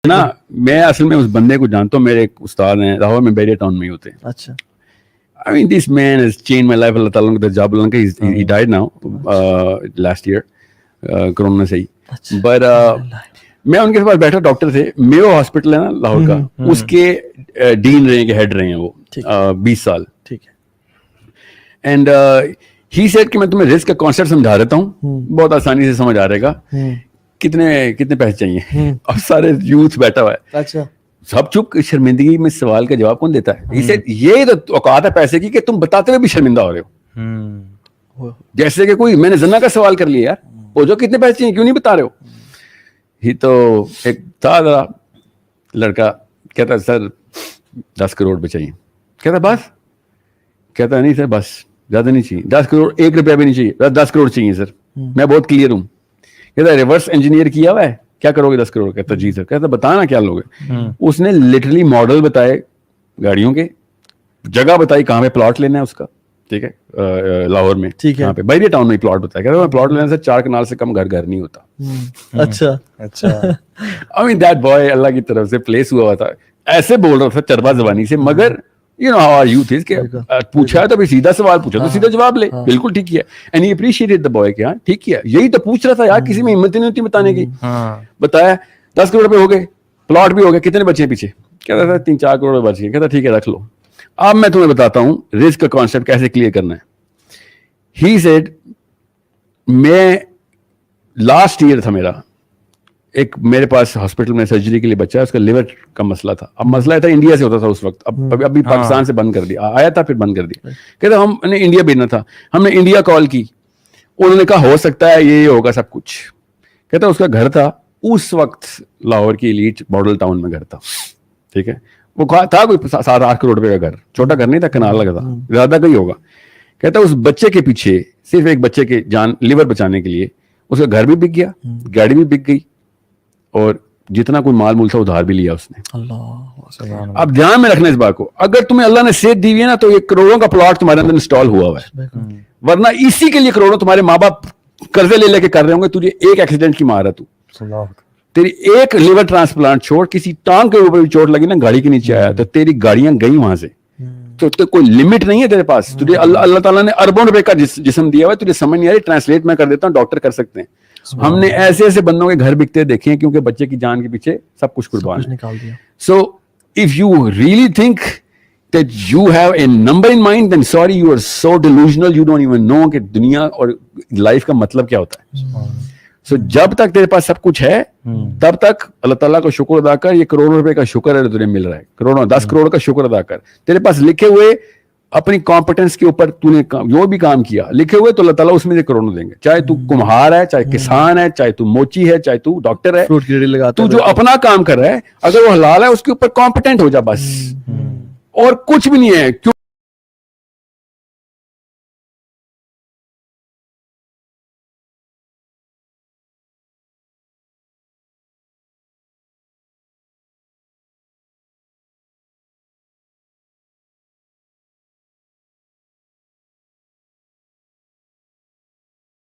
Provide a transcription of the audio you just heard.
نا میں اصل میں اس بندے کو جانتا ہوں, میرے ایک استاد ہیں لاہور میں, بیریا ٹاؤن میں ہی ہوتے ہیں. اچھا. I mean, this man has changed my life. اللہ تعالیٰ نے job Lanka, he died now last year, corona سے ہی. But میں ان کے پاس بیٹھا, ڈاکٹر تھے, میو ہاسپٹل ہے نا لاہور کا, اس کے ڈین رہے ہیں, کہ ہیڈ رہے ہیں وہ 20 سال. ٹھیک ہے. اینڈ ہی سیڈ کہ میں تمہیں رسک کا کانسیپٹ سمجھا دیتا ہوں, بہت آسانی سے سمجھ آ رہے گا. کتنے پیسے چاہیے, اب سارے یوتھ بیٹھا ہوا ہے. اچھا. سب چپ, شرمندگی میں سوال کا جواب کون دیتا ہے؟ یہ تو اوقات ہے پیسے کی کہ تم بتاتے ہوئے بھی شرمندہ ہو رہے ہو. جیسے کہ کوئی میں نے زنا کا سوال کر لیا, یار پوچھو کتنے پیسے چاہیے, کیوں نہیں بتا رہے ہو. ہی تو ایک تھا ذرا لڑکا, کہتا سر 10 کروڑ روپے چاہیے. کہتا بس, کہتا نہیں سر بس زیادہ نہیں چاہیے, 10 کروڑ 1 روپیہ بھی نہیں چاہیے, 10 کروڑ چاہیے سر, میں بہت کلیئر ہوں. کہتا ریورس انجینئر کیا ہوا ہے, کیا کرو گے 10 کروڑ. کہتا جی سر. کہتا بتانا کیا لوگے. اس نے لٹرلی ماڈل بتائے گاڑیوں کے, جگہ بتائی کہاں پہ پلاٹ لینا ہے اس کا, ٹھیک ہے, لاہور میں, کہاں پہ, بیریا ٹاؤن میں پلاٹ بتایا. کہتا میں پلاٹ لینے سے 4 کنال سے کم گھر نہیں ہوتا. اچھا اچھا. I mean that boy اللہ کی طرف سے پلیس ہوا تھا, ایسے بول رہا تھا چربا زبانی سے, مگر you know how our youth is, کہ پوچھا ہے تو سیدھا سوال پوچھا تو سیدھا جواب لے, بالکل ٹھیک کیا. And he appreciated the boy کہ ہاں ٹھیک کیا, یہی تو پوچھ رہا تھا یار, کسی میں ہمت نہیں ہوتی بتانے کی. بتایا 10 کروڑ روپے ہو گئے, پلاٹ بھی ہو گئے, کتنے بچے ہیں پیچھے. کہتا تھا 3-4 کروڑ بچ گئے. کہتا ٹھیک ہے رکھ لو. اب میں تمہیں بتاتا ہوں رسک کا کانسیپٹ کیسے کلیئر کرنا ہے. ہی سیڈ میں لاسٹ ایئر تھا میرا, ایک میرے پاس ہاسپٹل میں سرجری کے لیے بچہ ہے, اس کا لیور کا مسئلہ تھا. اب مسئلہ تھا انڈیا سے ہوتا تھا اس وقت, اب ابھی پاکستان سے بند کر دیا, آیا تھا پھر بند کر دیا. کہتا ہم نے انڈیا بھیجنا تھا, ہم نے انڈیا کال کی, انہوں نے کہا ہو سکتا ہے یہ ہوگا سب کچھ. کہتا اس کا گھر تھا اس وقت لاہور کی ایلیٹ ماڈل ٹاؤن میں گھر تھا, ٹھیک ہے, وہ تھا کوئی 7-8 کروڑ روپے کا گھر, چھوٹا گھر نہیں تھا, کنال لگا تھا, زیادہ کا ہی ہوگا. کہتا اس بچے کے پیچھے صرف ایک بچے کے جان لیور بچانے کے لیے اس کا گھر بھی بک گیا, گاڑی بھی بک گئی, اور جتنا کوئی مال مول تھا ادھار بھی لیا اس نے. اب دھیان میں رکھنا اس بات کو, اگر تمہیں اللہ نے صحت دی ہوئی ہے نا تو یہ کروڑوں کا پلاٹ تمہارے اندر انسٹال ہوا ہوا ہے, ورنہ اسی کے لیے کروڑوں تمہارے ماں باپ قرضے لے لے کے کر رہے ہوں گے. تجھے ایک ایکسیڈنٹ کی مار ہے, تیری ایک لیور ٹرانسپلانٹ چھوڑ, کسی ٹانگ کے اوپر بھی چوٹ لگی نا, گاڑی کے نیچے آیا تو تیری گاڑیاں گئی وہاں سے. تو کوئی لمٹ نہیں ہے تیرے پاس. تجھے اللہ تعالیٰ نے اربوں روپے کا جسم دیا ہوا ہے, تجھے سمجھ نہیں آ رہی. ٹرانسلیٹ میں کر دیتا ہوں, ڈاکٹر کر سکتے ہیں. ہم نے ایسے ایسے بندوں کے گھر بکتے دیکھے ہیں, کیونکہ بچے کی جان کے پیچھے سب کچھ قربان ہے. So if you really think that you have a number in mind, then sorry, you are so delusional, you don't even know کہ دنیا اور لائف کا مطلب کیا ہوتا ہے. سو جب تک تیرے پاس سب کچھ ہے تب تک اللہ تعالیٰ کو شکر ادا کر. یہ کروڑوں روپے کا شکر ہے تجھے مل رہا ہے, کروڑوں 10 کروڑ کا شکر ادا کر. تیرے پاس لکھے ہوئے اپنی کمپٹنس کے اوپر تو نے جو بھی کام کیا لکھے ہوئے, تو اللہ تعالیٰ اس میں سے کروڑوں دیں گے. چاہے تو کمہار ہے, چاہے کسان ہے, چاہے تو موچی ہے, چاہے تو ڈاکٹر ہے, تو جو اپنا کام کر رہا ہے اگر وہ حلال ہے اس کے اوپر کمپٹنٹ ہو جا بس, اور کچھ بھی نہیں ہے.